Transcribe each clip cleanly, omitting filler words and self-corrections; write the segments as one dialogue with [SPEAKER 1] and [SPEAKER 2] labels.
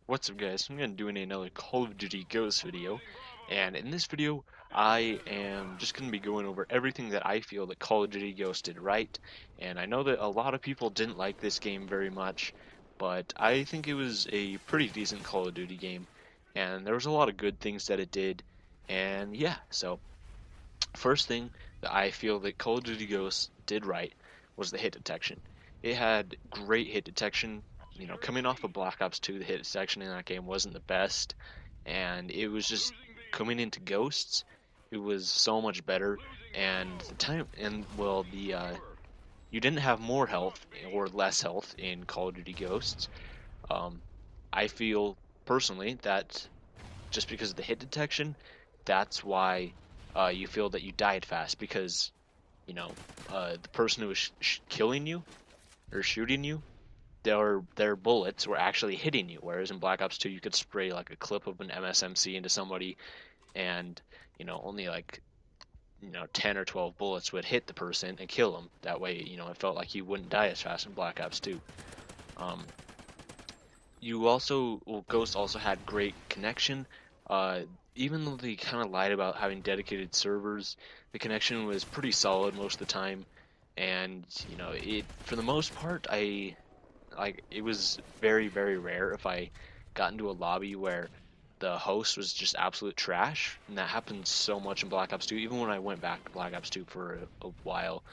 [SPEAKER 1] What's up guys, I'm going to be doing another Call of Duty Ghosts video, and in this video I am just going to be going over everything that I feel that Call of Duty Ghosts did right, and I know that a lot of people didn't like this game very much, but I think it was a pretty decent Call of Duty game, and there was a lot of good things that it did, and yeah, so first thing that I feel that Call of Duty Ghosts did right was the hit detection. It had great hit detection. Coming off of Black Ops 2, the hit detection in that game wasn't the best, and it was just coming into Ghosts, it was so much better. And the time, and well, the you didn't have more health or less health in Call of Duty Ghosts. Um, I feel personally that just because of the hit detection, that's why you feel that you died fast because the person who was killing you or shooting you, their bullets were actually hitting you. Whereas in Black Ops 2, you could spray like a clip of an MSMC into somebody, and only like 10 or 12 bullets would hit the person and kill them. That way, it felt like you wouldn't die as fast in Black Ops 2. Um, Ghost also had great connection. Uh, Even though they kind of lied about having dedicated servers, the connection was pretty solid most of the time. And it for the most part, I like it was very very rare if I got into a lobby where the host was just absolute trash, and that happened so much in Black Ops 2. Even when I went back to Black Ops 2 for a while,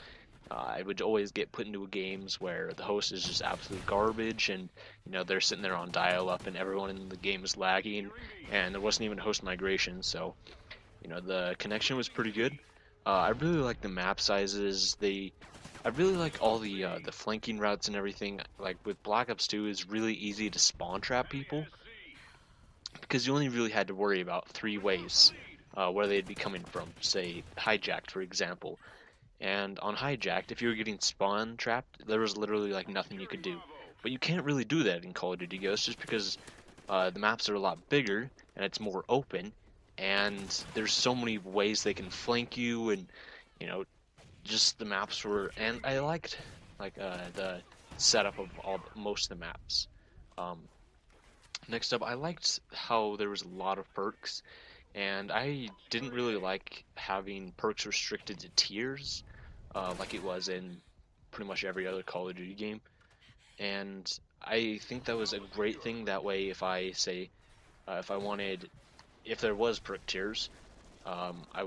[SPEAKER 1] I would always get put into games where the host is just absolute garbage, and they're sitting there on dial-up, and everyone in the game is lagging, and there wasn't even host migration. So the connection was pretty good. I really like the map sizes. I really like all the flanking routes and everything. Like with Black Ops 2, is really easy to spawn trap people because you only really had to worry about three ways where they'd be coming from. Say hijacked, for example. And on hijacked, if you were getting spawn trapped, there was literally like nothing you could do. But you can't really do that in Call of Duty Ghosts just because the maps are a lot bigger and it's more open, and there's so many ways they can flank you, and you know just the maps were. And I liked the setup of most of the maps. Um, Next up, I liked how there was a lot of perks, and I didn't really like having perks restricted to tiers, like it was in pretty much every other Call of Duty game. And I think that was a great thing. That way, if I say, if I wanted, if there was perk tiers, I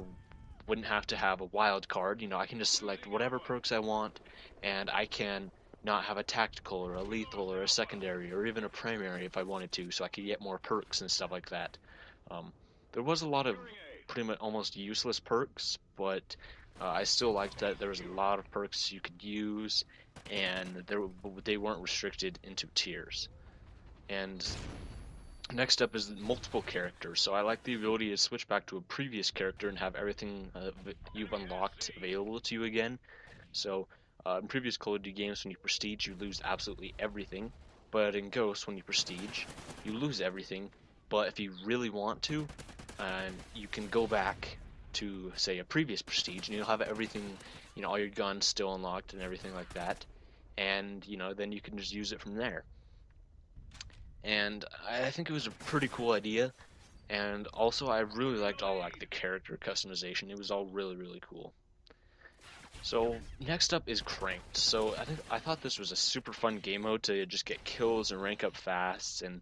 [SPEAKER 1] wouldn't have to have a wild card. I can just select whatever perks I want, and I can not have a tactical or a lethal or a secondary or even a primary if I wanted to, so I could get more perks and stuff like that. Um, there was a lot of pretty much almost useless perks, but I still liked that there was a lot of perks you could use, and they weren't restricted into tiers. And next up is multiple characters. So I like the ability to switch back to a previous character and have everything you've unlocked available to you again. So in previous Call of Duty games, when you prestige, you lose absolutely everything. But in Ghost, when you prestige, you lose everything. But if you really want to, you can go back to, say, a previous prestige, and you'll have everything, all your guns still unlocked and everything like that. And, then you can just use it from there. And I think it was a pretty cool idea. And also, I really liked all like the character customization. It was all really, really cool. So next up is Cranked. So I thought this was a super fun game mode to just get kills and rank up fast. And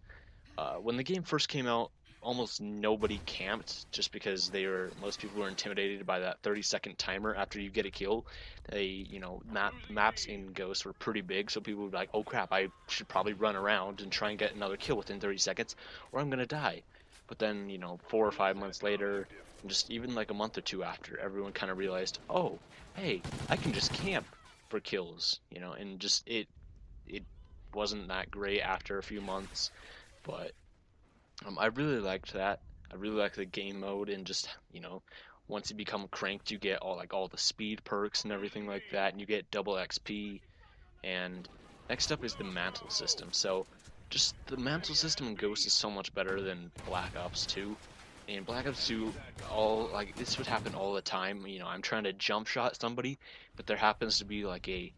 [SPEAKER 1] when the game first came out, almost nobody camped just because most people were intimidated by that 30-second timer after you get a kill. Maps in Ghost were pretty big, so people would be like, "Oh crap, I should probably run around and try and get another kill within 30 seconds, or I'm gonna die." But then, 4 or 5 months later, and just even like a month or two after, everyone kind of realized, "Oh, hey, I can just camp for kills," and just it wasn't that great after a few months, but I really liked that. I really liked the game mode, and just once you become cranked, you get all the speed perks and everything like that, and you get double XP. And next up is the mantle system. So just the mantle system in Ghost is so much better than Black Ops 2. In Black Ops 2, this would happen all the time. I'm trying to jump shot somebody, but there happens to be a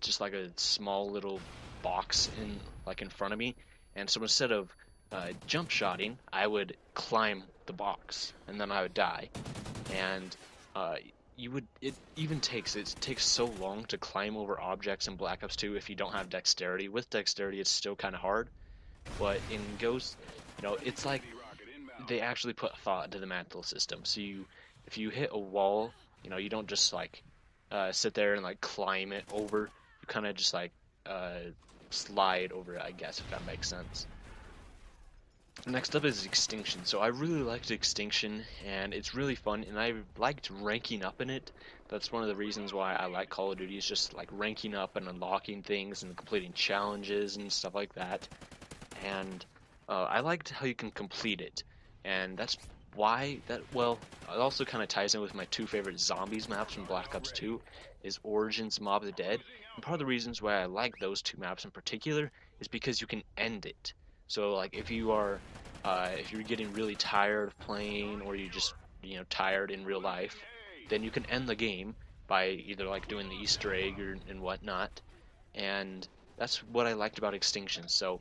[SPEAKER 1] just like a small little box in front of me, And so instead of jump shotting, I would climb the box, and then I would die. And uh, it takes so long to climb over objects in Black Ops 2 if you don't have dexterity. With dexterity, it's still kind of hard, but in Ghost, it's like they actually put thought into the mantle system. So if you hit a wall, you don't just like sit there and like climb it over. You kind of just like slide over it, I guess, if that makes sense. Next up is Extinction. So I really liked Extinction, and it's really fun, and I liked ranking up in it. That's one of the reasons why I like Call of Duty, is just like ranking up and unlocking things and completing challenges and stuff like that. And I liked how you can complete it, and that's why well, it also kind of ties in with my two favorite zombies maps from Black Ops 2, is Origins, Mob of the Dead. And part of the reasons why I like those two maps in particular is because you can end it. So like if you're getting really tired of playing, or you just tired in real life, then you can end the game by either like doing the Easter egg and whatnot. And that's what I liked about Extinction. So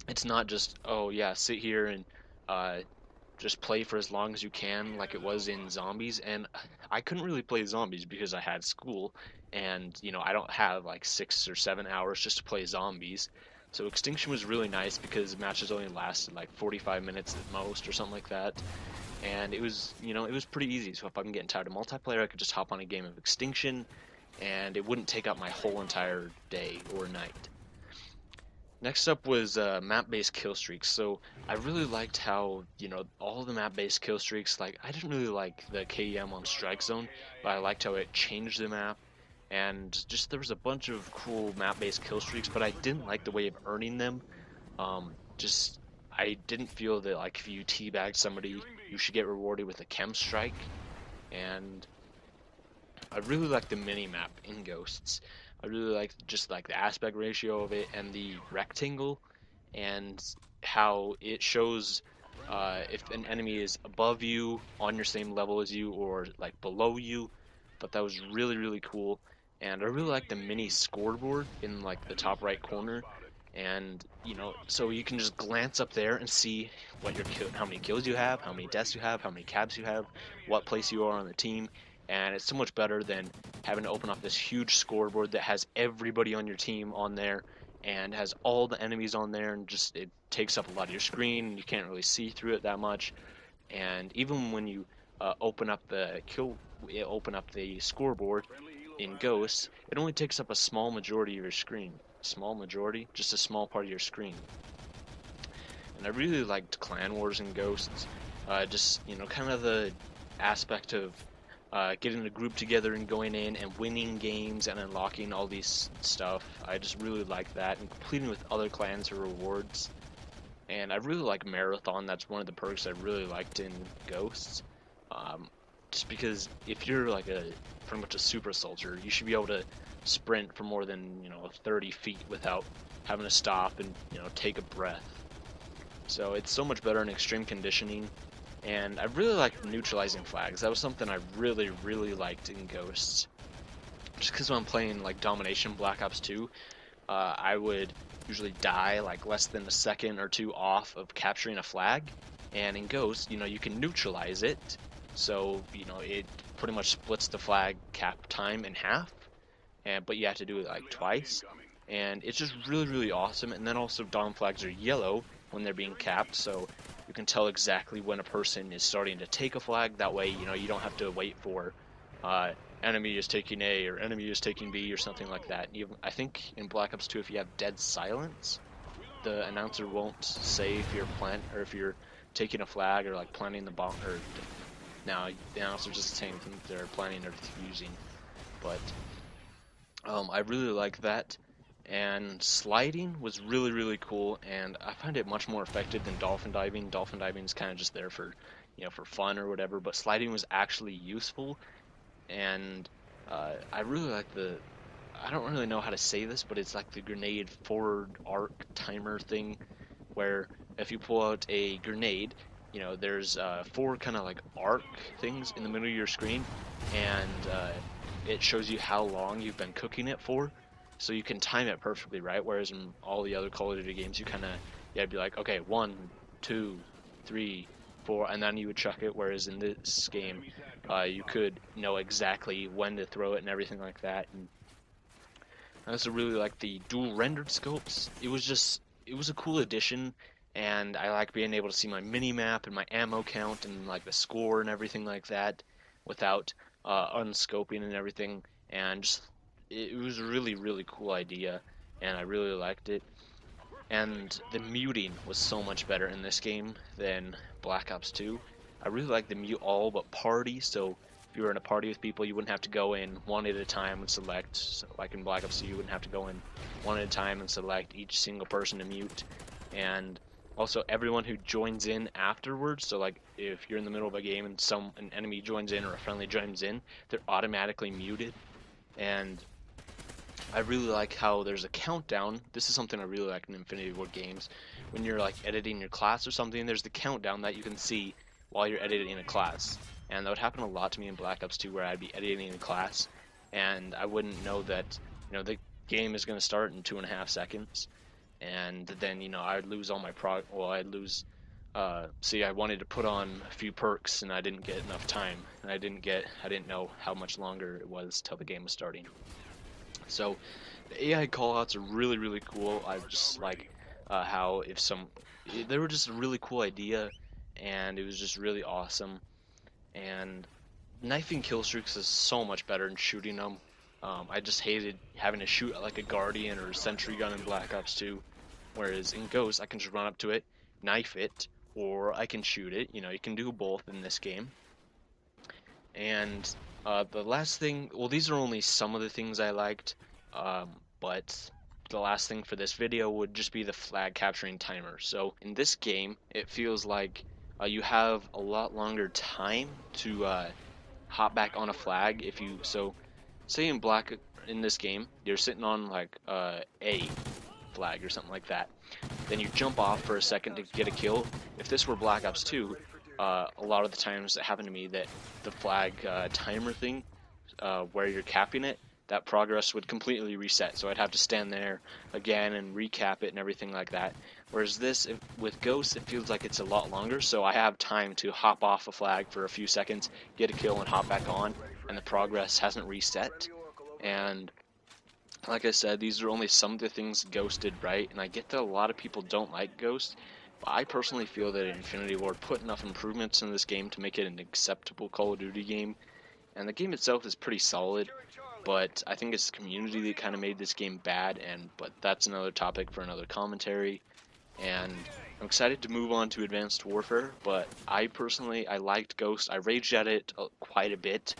[SPEAKER 1] it's not just, oh yeah, sit here and uh, just play for as long as you can like it was in Zombies. And I couldn't really play Zombies because I had school, and I don't have like 6 or 7 hours just to play Zombies. So Extinction was really nice because matches only lasted like 45 minutes at most or something like that. And it was, it was pretty easy. So if I'm getting tired of multiplayer, I could just hop on a game of Extinction, and it wouldn't take up my whole entire day or night. Next up was map-based kill streaks. So I really liked how, all the map-based kill streaks, like, I didn't really like the KEM on Strike Zone, but I liked how it changed the map, and just there was a bunch of cool map-based kill streaks, but I didn't like the way of earning them. Just, I didn't feel that, like, if you teabag somebody, you should get rewarded with a chem strike, and I really like the mini-map in Ghosts. I really like just like the aspect ratio of it and the rectangle, and how it shows if an enemy is above you, on your same level as you, or like below you. But that was really, really cool. And I really like the mini scoreboard in like the top right corner. And so you can just glance up there and see how many kills you have, how many deaths you have, how many cabs you have, what place you are on the team. And it's so much better than having to open up this huge scoreboard that has everybody on your team on there and has all the enemies on there, and just it takes up a lot of your screen, and you can't really see through it that much. And even when you open up the scoreboard in Ghosts, it only takes up a small majority of your screen. Small majority, just a small part of your screen. And I really liked Clan Wars and Ghosts. Just kind of the aspect of getting a group together and going in and winning games and unlocking all these stuff. I just really like that, and completing with other clans or rewards. And I really like Marathon. That's one of the perks I really liked in Ghosts. Just because if you're like pretty much a super soldier, you should be able to sprint for more than 30 feet without having to stop and take a breath. So it's so much better in extreme conditioning. And I really like neutralizing flags. That was something I really, really liked in Ghosts. Just because when I'm playing like Domination Black Ops 2, I would usually die like less than a second or two off of capturing a flag. And in Ghosts, you can neutralize it. So, it pretty much splits the flag cap time in half. But you have to do it like twice. And it's just really, really awesome. And then also Dom flags are yellow when they're being capped, so you can tell exactly when a person is starting to take a flag. That way, you don't have to wait for enemy is taking A or enemy is taking B or something like that. I think in Black Ops 2, if you have dead silence, the announcer won't say if you're taking a flag or like planting the bomb. Or now the announcer's just saying they're planning or defusing. But I really like that. And sliding was really, really cool, and I find it much more effective than dolphin diving. Dolphin diving is kind of just there for, for fun or whatever, but sliding was actually useful. And I really like I don't really know how to say this, but it's like the grenade forward arc timer thing, where if you pull out a grenade, there's 4 kind of like arc things in the middle of your screen, and it shows you how long you've been cooking it for. so you can time it perfectly, right? Whereas in all the other Call of Duty games, you kind of, yeah, be like, okay, 1, 2, 3, 4, and then you would chuck it. Whereas in this game, you could know exactly when to throw it and everything like that. And I also really like the dual rendered scopes. It was a cool addition, and I like being able to see my mini map and my ammo count and like the score and everything like that without unscoping and everything. And just it was a really really cool idea, and I really liked it. And the muting was so much better in this game than Black Ops 2. I really like the mute all but party, so if you were in a party with people, you wouldn't have to go in one at a time and select. So like in Black Ops 2, you wouldn't have to go in one at a time and select each single person to mute. And also everyone who joins in afterwards, so like if you're in the middle of a game and an enemy joins in or a friendly joins in, they're automatically muted. And I really like how there's a countdown. This is something I really like in Infinity Ward games. When you're like editing your class or something, there's the countdown that you can see while you're editing a class. And that would happen a lot to me in Black Ops 2, where I'd be editing a class and I wouldn't know that, the game is going to start in 2.5 seconds. And then, I'd lose all my I'd lose, see, I wanted to put on a few perks and I didn't get enough time. And I didn't know how much longer it was till the game was starting. So the AI callouts are really, really cool. I just like how they were just a really cool idea, and it was just really awesome. And knifing kill streaks is so much better than shooting them. I just hated having to shoot like a Guardian or a Sentry gun in Black Ops 2, whereas in Ghost I can just run up to it, knife it, or I can shoot it. You can do both in this game. And the last thing, well, these are only some of the things I liked, but the last thing for this video would just be the flag capturing timer. So in this game, it feels like you have a lot longer time to hop back on a flag. So say in this game, you're sitting on like A flag or something like that. Then you jump off for a second to get a kill. If this were Black Ops 2, a lot of the times it happened to me that the flag timer thing, where you're capping it, that progress would completely reset. So I'd have to stand there again and recap it and everything like that. Whereas with Ghost, it feels like it's a lot longer, so I have time to hop off a flag for a few seconds, get a kill, and hop back on, and the progress hasn't reset. And like I said, these are only some of the things Ghost did right, and I get that a lot of people don't like Ghost, but I personally feel that Infinity Ward put enough improvements in this game to make it an acceptable Call of Duty game, and the game itself is pretty solid, but I think it's the community that kind of made this game bad, but that's another topic for another commentary. And I'm excited to move on to Advanced Warfare, but I liked Ghost. I raged at it quite a bit,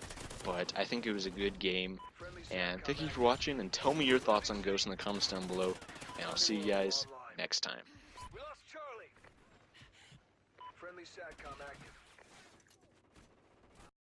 [SPEAKER 1] but I think it was a good game. And thank you for watching, and tell me your thoughts on Ghost in the comments down below, and I'll see you guys next time.
[SPEAKER 2] We lost Charlie. Friendly SATCOM active.